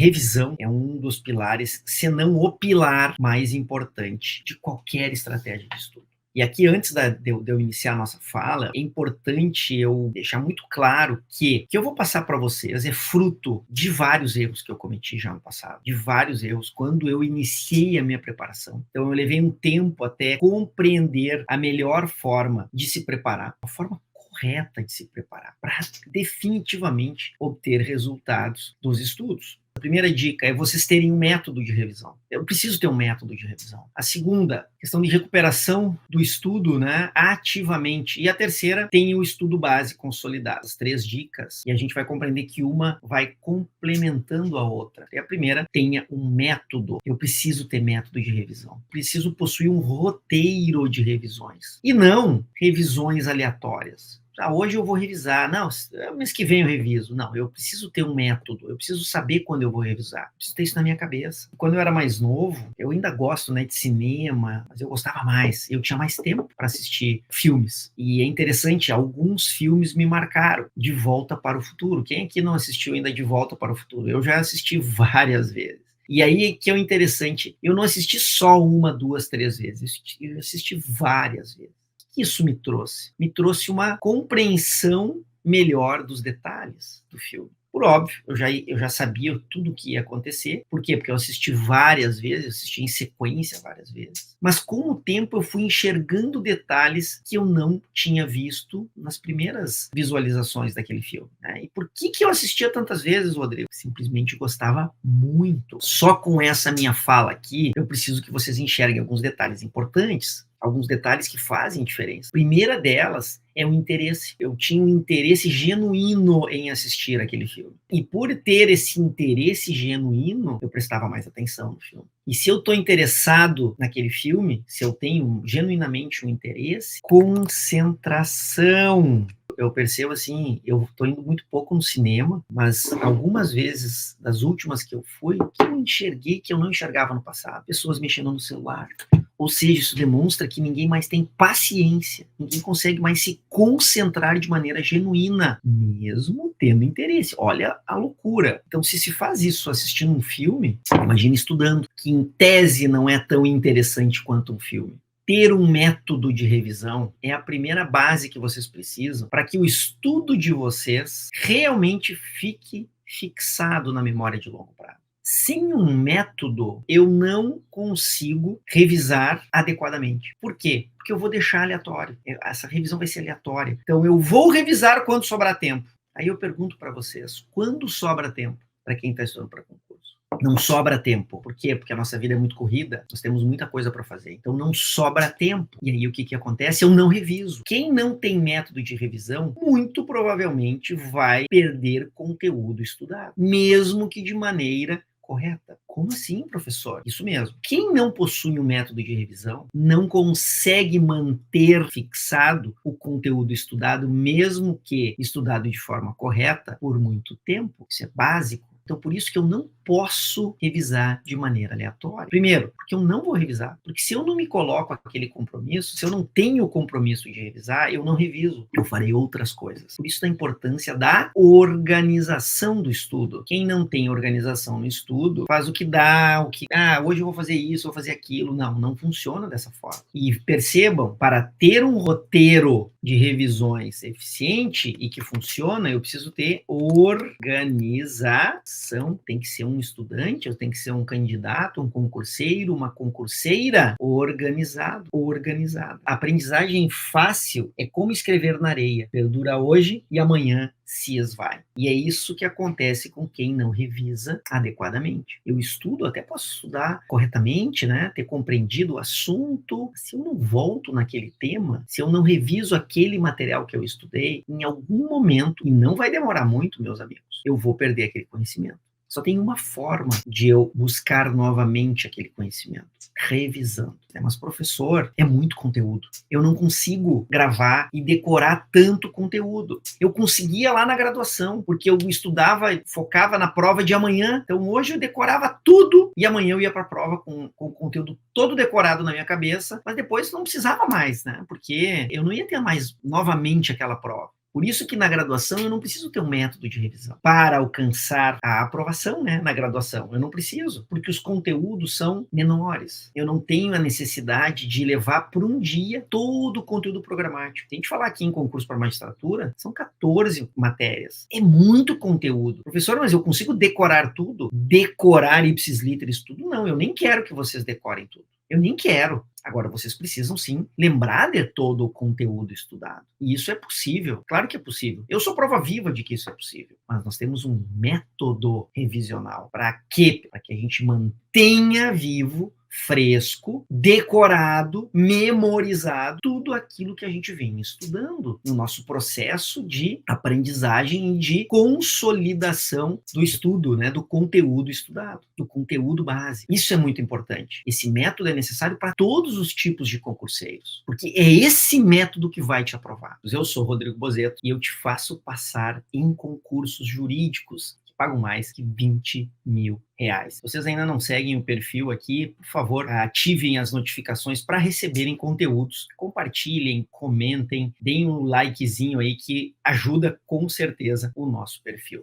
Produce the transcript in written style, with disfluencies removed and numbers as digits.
Revisão é um dos pilares, se não o pilar mais importante de qualquer estratégia de estudo. E aqui, antes de eu iniciar a nossa fala, é importante eu deixar muito claro que o que eu vou passar para vocês é fruto de vários erros que eu cometi já no passado, de vários erros quando eu iniciei a minha preparação. Então, eu levei um tempo até compreender a melhor forma de se preparar, a forma correta de se preparar para definitivamente obter resultados dos estudos. A primeira dica é vocês terem um método de revisão. Eu preciso ter um método de revisão. A segunda, questão de recuperação do estudo, né, ativamente. E a terceira, tem o estudo base consolidado. As 3 dicas, e a gente vai compreender que uma vai complementando a outra. E a primeira, tenha um método. Eu preciso ter método de revisão. Preciso possuir um roteiro de revisões. E não revisões aleatórias. Hoje eu vou revisar, não, mês que vem eu reviso. Não, eu preciso ter um método, eu preciso saber quando eu vou revisar. Eu preciso ter isso na minha cabeça. Quando eu era mais novo, eu ainda gosto, né, de cinema, mas eu gostava mais, eu tinha mais tempo para assistir filmes. E é interessante, alguns filmes me marcaram. De Volta para o Futuro. Quem aqui não assistiu ainda De Volta para o Futuro? Eu já assisti várias vezes. E aí que é o interessante, eu não assisti só 1, 2, 3 vezes, eu assisti várias vezes. O que isso me trouxe? Me trouxe uma compreensão melhor dos detalhes do filme. Por óbvio, eu já sabia tudo o que ia acontecer. Por quê? Porque eu assisti várias vezes, eu assisti em sequência várias vezes. Mas com o tempo eu fui enxergando detalhes que eu não tinha visto nas primeiras visualizações daquele filme, né? E por que eu assistia tantas vezes, Rodrigo? Simplesmente gostava muito. Só com essa minha fala aqui, eu preciso que vocês enxerguem alguns detalhes importantes, alguns detalhes que fazem diferença. A primeira delas é o interesse. Eu tinha um interesse genuíno em assistir aquele filme. E por ter esse interesse genuíno, eu prestava mais atenção no filme. E se eu estou interessado naquele filme, se eu tenho genuinamente um interesse, concentração. Eu percebo assim, eu estou indo muito pouco no cinema, mas algumas vezes, das últimas que eu fui, que eu enxerguei que eu não enxergava no passado. Pessoas mexendo no celular. Ou seja, isso demonstra que ninguém mais tem paciência, ninguém consegue mais se concentrar de maneira genuína, mesmo tendo interesse. Olha a loucura. Então, se faz isso assistindo um filme, imagina estudando, que em tese não é tão interessante quanto um filme. Ter um método de revisão é a primeira base que vocês precisam para que o estudo de vocês realmente fique fixado na memória de longo prazo. Sem um método, eu não consigo revisar adequadamente. Por quê? Porque eu vou deixar aleatório. Essa revisão vai ser aleatória. Então, eu vou revisar quando sobrar tempo. Aí eu pergunto para vocês, quando sobra tempo para quem está estudando para concurso? Não sobra tempo. Por quê? Porque a nossa vida é muito corrida, nós temos muita coisa para fazer. Então, não sobra tempo. E aí, o que acontece? Eu não reviso. Quem não tem método de revisão, muito provavelmente vai perder conteúdo estudado, mesmo que de maneira correta. Como assim, professor? Isso mesmo. Quem não possui um método de revisão não consegue manter fixado o conteúdo estudado, mesmo que estudado de forma correta, por muito tempo. Isso é básico. Então, por isso que eu não posso revisar de maneira aleatória. Primeiro, porque eu não vou revisar. Porque se eu não me coloco aquele compromisso, se eu não tenho o compromisso de revisar, eu não reviso. Eu farei outras coisas. Por isso da importância da organização do estudo. Quem não tem organização no estudo, faz o que dá, hoje eu vou fazer isso, vou fazer aquilo. Não, não funciona dessa forma. E percebam, para ter um roteiro de revisões eficiente e que funciona, eu preciso ter organização. Tem que ser um estudante, eu tenho que ser um candidato, um concurseiro, uma concurseira organizado. A aprendizagem fácil é como escrever na areia. Perdura hoje e amanhã se esvai. E é isso que acontece com quem não revisa adequadamente. Eu estudo, até posso estudar corretamente, né? Ter compreendido o assunto. Se eu não volto naquele tema, se eu não reviso aquele material que eu estudei, em algum momento, e não vai demorar muito, meus amigos, eu vou perder aquele conhecimento. Só tem uma forma de eu buscar novamente aquele conhecimento: revisando. Mas, professor, é muito conteúdo. Eu não consigo gravar e decorar tanto conteúdo. Eu conseguia lá na graduação, porque eu estudava, focava na prova de amanhã. Então, hoje eu decorava tudo e amanhã eu ia para a prova com o conteúdo todo decorado na minha cabeça, mas depois não precisava mais, né? Porque eu não ia ter mais novamente aquela prova. Por isso que na graduação eu não preciso ter um método de revisão para alcançar a aprovação, né, na graduação. Eu não preciso, porque os conteúdos são menores. Eu não tenho a necessidade de levar por um dia todo o conteúdo programático. Se a gente falar aqui em concurso para magistratura, são 14 matérias. É muito conteúdo. Professor, mas eu consigo decorar tudo? Decorar ipsis literis tudo? Não, eu nem quero que vocês decorem tudo. Eu nem quero. Agora, vocês precisam, sim, lembrar de todo o conteúdo estudado. E isso é possível. Claro que é possível. Eu sou prova viva de que isso é possível. Mas nós temos um método revisional. Para quê? Para que a gente mantenha vivo, fresco, decorado, memorizado, tudo aquilo que a gente vem estudando no nosso processo de aprendizagem e de consolidação do estudo, né, do conteúdo estudado, do conteúdo base. Isso é muito importante. Esse método é necessário para todos os tipos de concurseiros, porque é esse método que vai te aprovar. Eu sou Rodrigo Bozetto e eu te faço passar em concursos jurídicos que pagam mais que R$ 20.000. Se vocês ainda não seguem o perfil aqui, por favor, ativem as notificações para receberem conteúdos. Compartilhem, comentem, deem um likezinho aí que ajuda com certeza o nosso perfil.